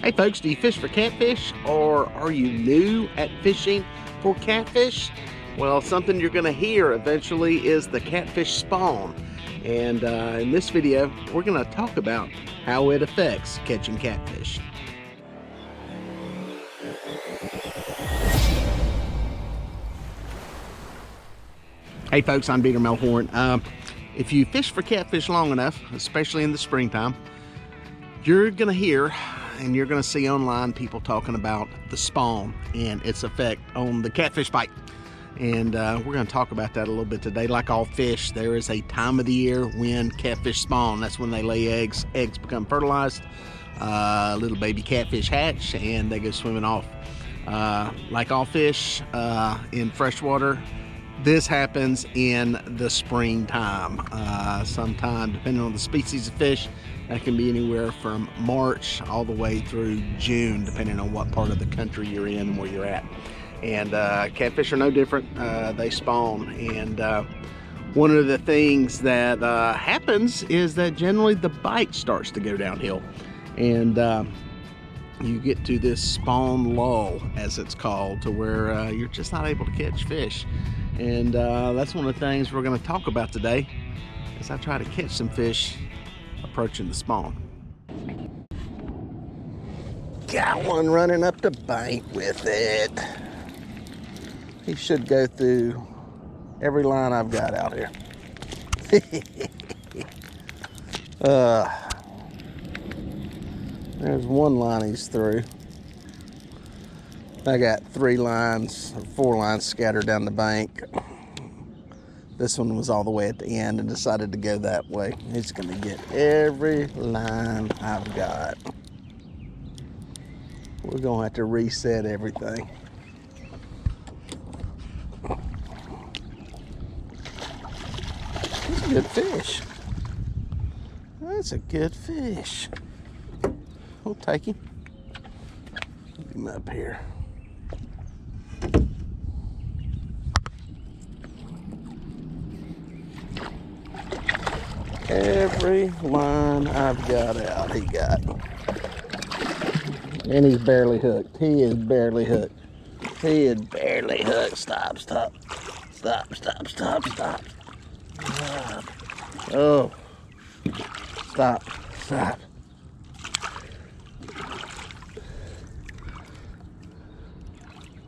Hey folks, do you fish for catfish, or are you new at fishing for catfish? Well, something you're going to hear eventually is the catfish spawn. And in this video, we're going to talk about how it affects catching catfish. Hey folks, I'm Melhorn. If you fish for catfish long enough, especially in the springtime, you're going to hear and you're going to see online people talking about the spawn and its effect on the catfish bite. And we're going to talk about that a little bit today. Like all fish, there is a time of the year when catfish spawn. That's when they lay eggs. Eggs become fertilized. Little baby catfish hatch and they go swimming off. Like all fish in freshwater, this happens in the springtime. Sometime, depending on the species of fish, that can be anywhere from March all the way through June, depending on what part of the country you're in and where you're at. And catfish are no different. They spawn. And one of the things that happens is that generally the bite starts to go downhill. And you get to this spawn lull, as it's called, to where you're just not able to catch fish. And that's one of the things we're going to talk about today as I try to catch some fish approaching the spawn. Got one running up the bank with it. He should go through every line I've got out here. There's one line he's through. I got 4 lines scattered down the bank. This one was all the way at the end and decided to go that way. He's gonna get every line I've got. We're gonna have to reset everything. That's a good fish. That's a good fish. We'll take him. Get him up here. Every line I've got out, he got. And he's barely hooked. He is barely hooked. He is barely hooked. Stop, stop. Stop, stop, stop, stop. Oh. Stop, stop.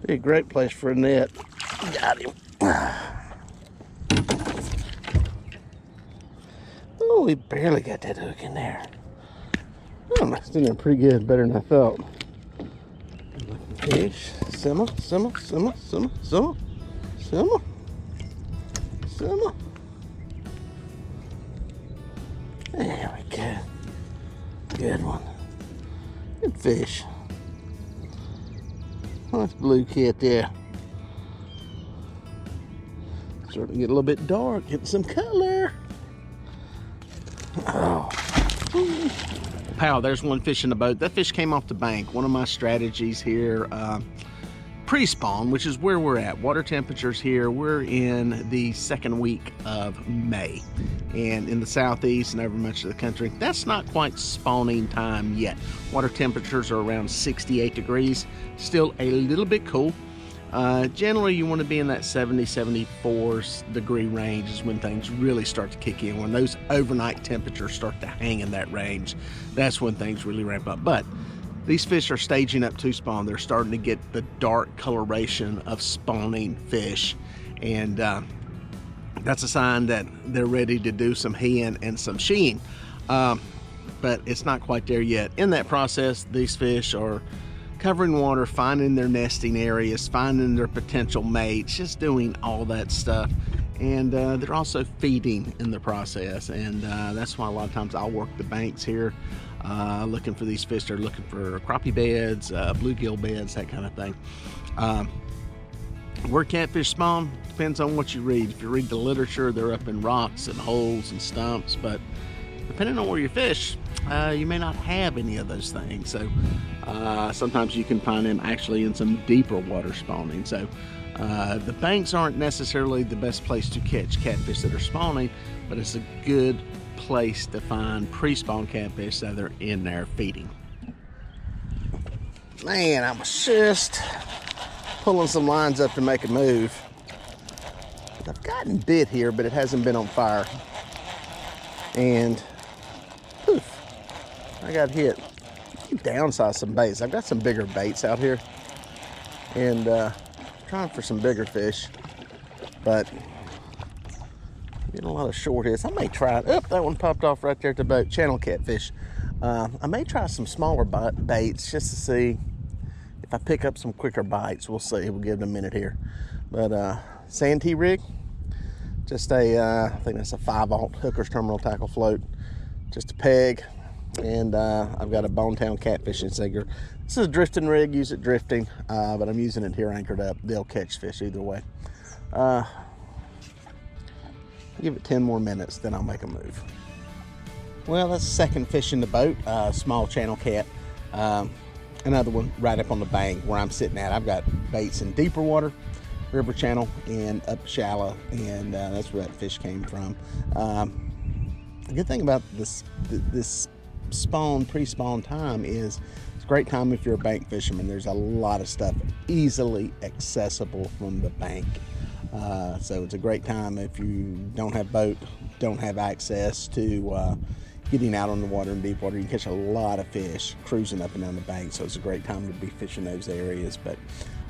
Be a great place for a net. Got him. Oh, we barely got that hook in there. Oh, it's in there pretty good, better than I thought. Fish, simmer, simmer, simmer, simmer, simmer, simmer, simmer. There we go. Good one. Good fish. Nice blue kit there. Starting to get a little bit dark, getting some color. Oh. Pow, there's one fish in the boat. That fish came off the bank. One of my strategies here, pre-spawn, which is where we're at. Water temperatures here, we're in the second week of May. And in the southeast and over much of the country, that's not quite spawning time yet. Water temperatures are around 68 degrees, still a little bit cool. Generally, you want to be in that 70, 74 degree range is when things really start to kick in. When those overnight temperatures start to hang in that range, that's when things really ramp up. But these fish are staging up to spawn. They're starting to get the dark coloration of spawning fish. And that's a sign that they're ready to do some heeing and some sheeing. But it's not quite there yet. In that process, these fish are covering water, finding their nesting areas, finding their potential mates, just doing all that stuff. And they're also feeding in the process. And that's why a lot of times I'll work the banks here looking for these fish. They're looking for crappie beds, bluegill beds, that kind of thing. Where catfish spawn depends on what you read. If you read the literature, they're up in rocks and holes and stumps. But depending on where you fish, you may not have any of those things. So sometimes you can find them actually in some deeper water spawning. So the banks aren't necessarily the best place to catch catfish that are spawning, but it's a good place to find pre-spawn catfish that are in there feeding. Man, I'm just pulling some lines up to make a move. I've gotten bit here, but it hasn't been on fire. And poof, I got hit. Downsize some baits. I've got some bigger baits out here, and trying for some bigger fish, but getting a lot of short hits. I may try it. That one popped off right there at the boat. Channel catfish. I may try some smaller baits just to see if I pick up some quicker bites. We'll see. We'll give it a minute here. But Santee rig, just a I think that's a 5/0 Hooker's terminal tackle float, just a peg, and I've got a Bonetown catfishing sinker. This is a drifting rig. Use it drifting, but I'm using it here anchored up. They'll catch fish either way. Give it 10 more minutes, then I'll make a move. Well, that's the second fish in the boat, small channel cat. Another one right up on the bank where I'm sitting at. I've got baits in deeper water, river channel, and up shallow, and that's where that fish came from. The good thing about this spawn, pre-spawn time is it's a great time if you're a bank fisherman. There's a lot of stuff easily accessible from the bank. So it's a great time if you don't have boat, don't have access to getting out on the water in deep water. You can catch a lot of fish cruising up and down the bank, so it's a great time to be fishing those areas. But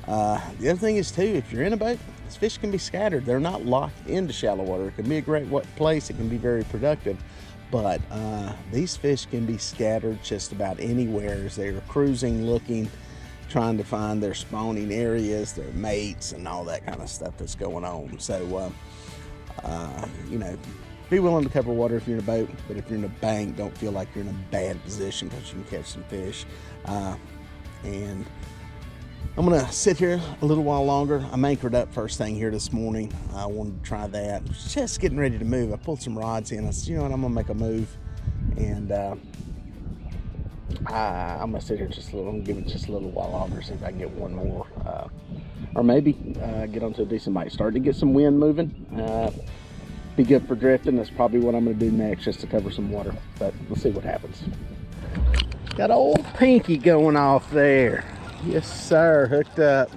the other thing is too, if you're in a boat, these fish can be scattered. They're not locked into shallow water. It can be a great place. It can be very productive, but these fish can be scattered just about anywhere as they're cruising, looking, trying to find their spawning areas, their mates, and all that kind of stuff that's going on. So you know, be willing to cover water if you're in a boat, but if you're in a bank, don't feel like you're in a bad position because you can catch some fish. And I'm gonna sit here a little while longer. I'm anchored up first thing here this morning. I wanted to try that. Just getting ready to move. I pulled some rods in. I said, you know what, I'm gonna make a move, and I'm gonna sit here just a little. I'm gonna give it just a little while longer, see if I can get one more, or maybe get onto a decent bite. Starting to get some wind moving. Be good for drifting. That's probably what I'm gonna do next, just to cover some water. But we'll see what happens. Got old Pinky going off there. Yes, sir. Hooked up.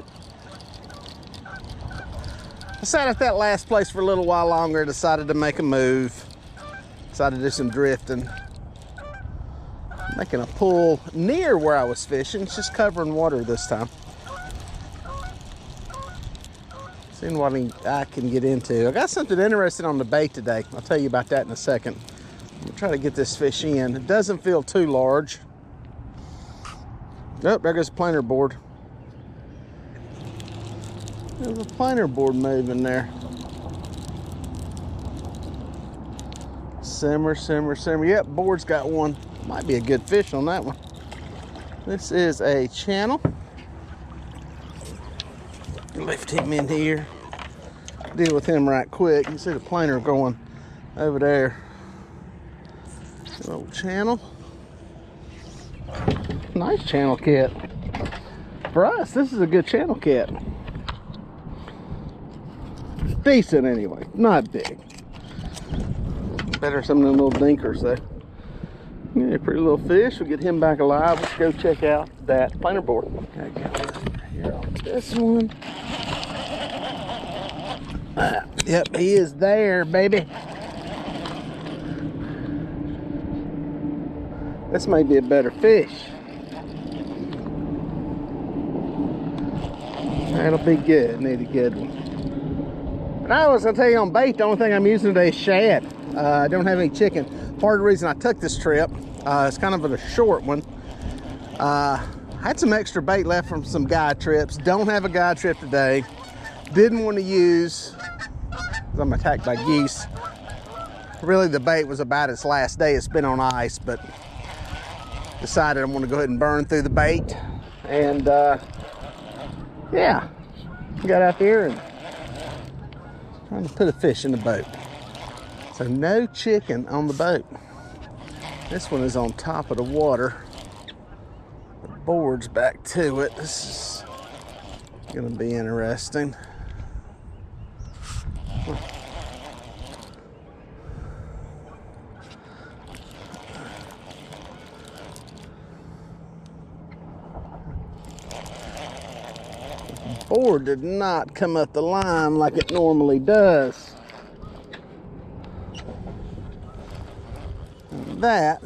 I sat at that last place for a little while longer. Decided to make a move. Decided to do some drifting. Making a pull near where I was fishing. It's just covering water this time. Seeing what I can get into. I got something interesting on the bait today. I'll tell you about that in a second. I'm gonna try to get this fish in. It doesn't feel too large. Oh, there goes a planer board. There's a planer board moving there. Simmer, simmer, simmer. Yep, board's got one. Might be a good fish on that one. This is a channel. Lift him in here. Deal with him right quick. You can see the planer going over there. Little channel. Nice channel cat. For us, this is a good channel cat. Decent anyway, not big. Better than some of them little dinkers though. Yeah, pretty little fish. We'll get him back alive. Let's go check out that planer board. Okay, get here on this one. Yep, he is there, baby. This may be a better fish. That'll be good. Need a good one. And I was gonna tell you on bait, the only thing I'm using today is shad. I don't have any chicken. Part of the reason I took this trip, it's kind of a short one. I had some extra bait left from some guide trips. Don't have a guide trip today. Didn't want to use, because I'm attacked by geese. Really, the bait was about its last day. It's been on ice, but decided I'm going to go ahead and burn through the bait. And yeah, got out there and trying to put a fish in the boat. So no chicken on the boat. This one is on top of the water. The board's back to it. This is going to be interesting. Or did not come up the line like it normally does. And that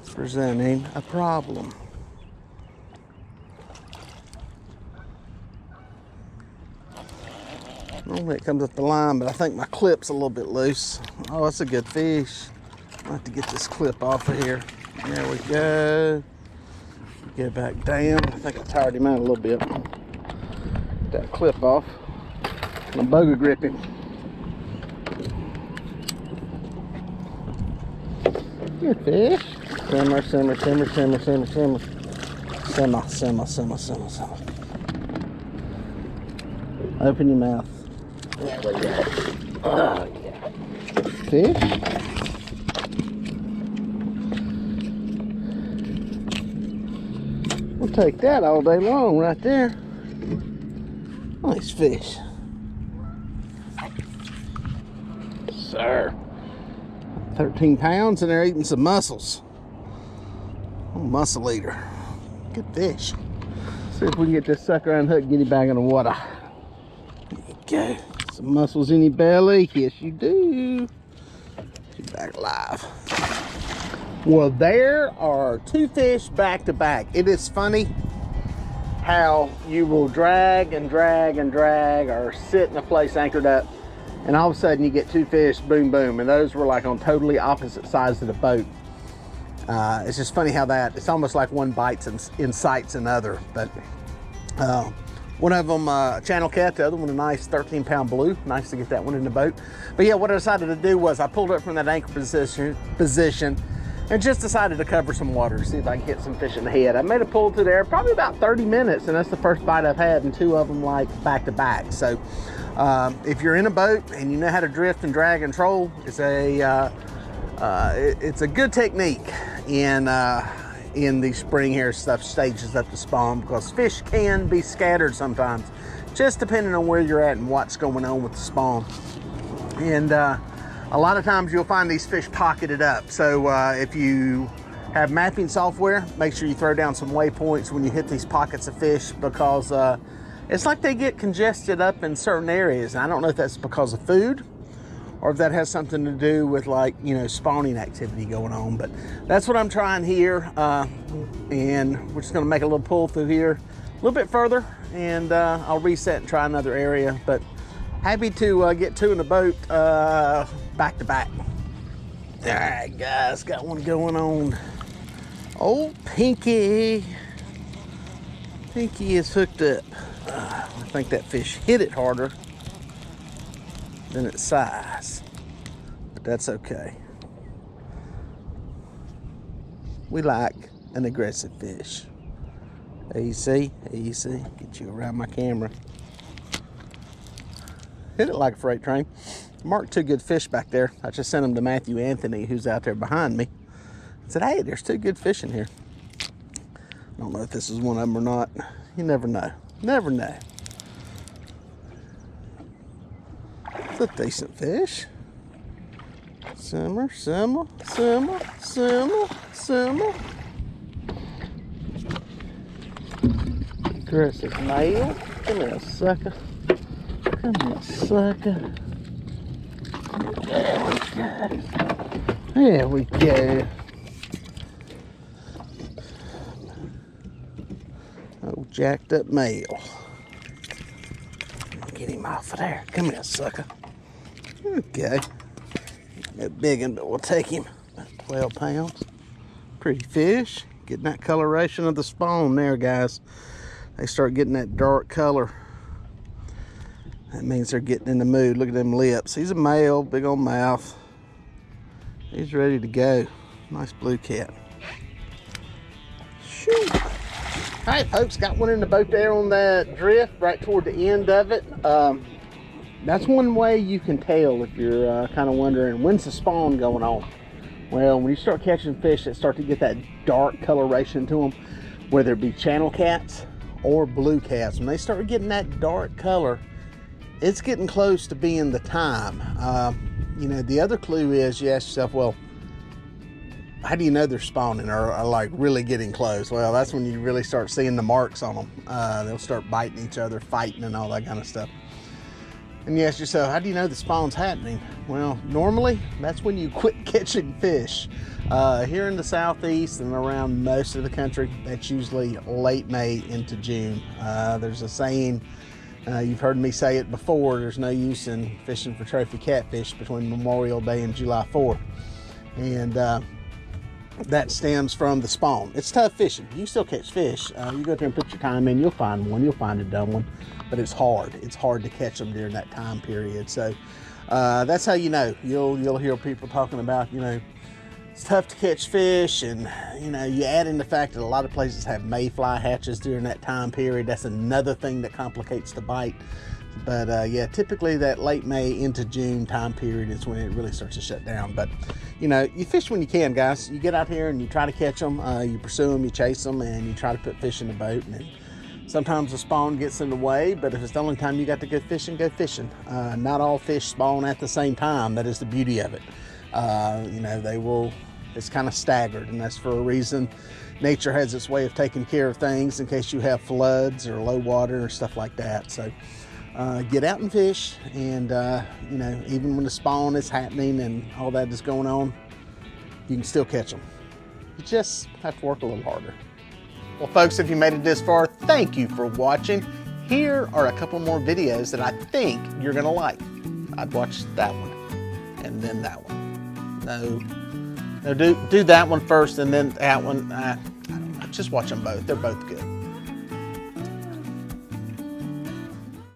is presenting a problem. Normally it comes up the line, but I think my clip's a little bit loose. Oh, that's a good fish. I'll have to get this clip off of here. There we go. Get back down. I think I tired him out a little bit. Get that clip off. My boga grip him. Good fish. Simmer, simmer, simmer, simmer, simmer, simmer. Simmer, simmer, simmer, simmer, simmer. Open your mouth. There we go. Oh, yeah. Fish. We'll take that all day long right there. Nice fish. Sir. 13 pounds and they're eating some mussels. Oh, mussel eater. Good fish. See if we can get this sucker unhooked and get him back in the water. There you go. Some mussels in your belly. Yes, you do. Get back alive. Well, there are two fish back to back. It is funny how you will drag and drag and drag or sit in a place anchored up, and all of a sudden you get two fish, boom, boom, and those were like on totally opposite sides of the boat. It's just funny how that, it's almost like one bites and incites another. But one of them channel cat, the other one a nice 13-pound blue. Nice to get that one in the boat. But yeah, what I decided to do was I pulled up from that anchor position and just decided to cover some water, see if I can get some fish in the head. I made a pull through there, probably about 30 minutes, and that's the first bite I've had, and two of them like back to back. So if you're in a boat and you know how to drift and drag and troll, it's a good technique in the spring here stuff stages up to spawn, because fish can be scattered sometimes, just depending on where you're at and what's going on with the spawn. And a lot of times you'll find these fish pocketed up. So if you have mapping software, make sure you throw down some waypoints when you hit these pockets of fish, because it's like they get congested up in certain areas. And I don't know if that's because of food or if that has something to do with, like, you know, spawning activity going on. But that's what I'm trying here. And we're just gonna make a little pull through here a little bit further, and I'll reset and try another area. But happy to get two in the boat back to back. All right, guys, got one going on. Old Pinky. Pinky is hooked up. I think that fish hit it harder than its size, but that's okay. We like an aggressive fish. Easy, easy. Get you around my camera. Hit it like a freight train. Marked two good fish back there. I just sent them to Matthew Anthony, who's out there behind me. I said, hey, there's two good fish in here. I don't know if this is one of them or not. You never know. Never know. It's a decent fish. Simmer, simmer, simmer, simmer, simmer. Aggressive male. Come here, sucker. Come here, sucker. There we go. There we go. Oh, jacked up male. Get him off of there. Come here, sucker. Okay. No big one, but we'll take him. About 12 pounds. Pretty fish. Getting that coloration of the spawn there, guys. They start getting that dark color. That means they're getting in the mood. Look at them lips. He's a male, big old mouth. He's ready to go. Nice blue cat. Shoot. All right, folks, got one in the boat there on that drift right toward the end of it. That's one way you can tell if you're kind of wondering, when's the spawn going on? Well, when you start catching fish that start to get that dark coloration to them, whether it be channel cats or blue cats, when they start getting that dark color, it's getting close to being the time. You know, the other clue is you ask yourself, well, how do you know they're spawning or like really getting close? Well, that's when you really start seeing the marks on them. They'll start biting each other, fighting and all that kind of stuff. And you ask yourself, how do you know the spawn's happening? Well, normally that's when you quit catching fish. Here in the southeast and around most of the country, that's usually late May into June. There's a saying, you've heard me say it before, there's no use in fishing for trophy catfish between Memorial Day and July 4th. And that stems from the spawn. It's tough fishing. You still catch fish. You go there and put your time in, you'll find one, you'll find a dumb one, but it's hard. It's hard to catch them during that time period. So that's how you know. You'll hear people talking about, you know, it's tough to catch fish, and you know, you add in the fact that a lot of places have mayfly hatches during that time period. That's another thing that complicates the bite. But yeah, typically that late May into June time period is when it really starts to shut down. But you know, you fish when you can, guys. You get out here and you try to catch them. You pursue them, you chase them, and you try to put fish in the boat. And sometimes the spawn gets in the way, but if it's the only time you got to go fishing, go fishing. Not all fish spawn at the same time. That is the beauty of it. You know, they will, it's kind of staggered, and that's for a reason. Nature has its way of taking care of things in case you have floods or low water or stuff like that. So get out and fish, and you know, even when the spawn is happening and all that is going on, you can still catch them. You just have to work a little harder. Well, folks, if you made it this far, thank you for watching. Here are a couple more videos that I think you're gonna like. I'd watch that one and then that one. No, do that one first and then that one. I don't know, just watch them both. They're both good.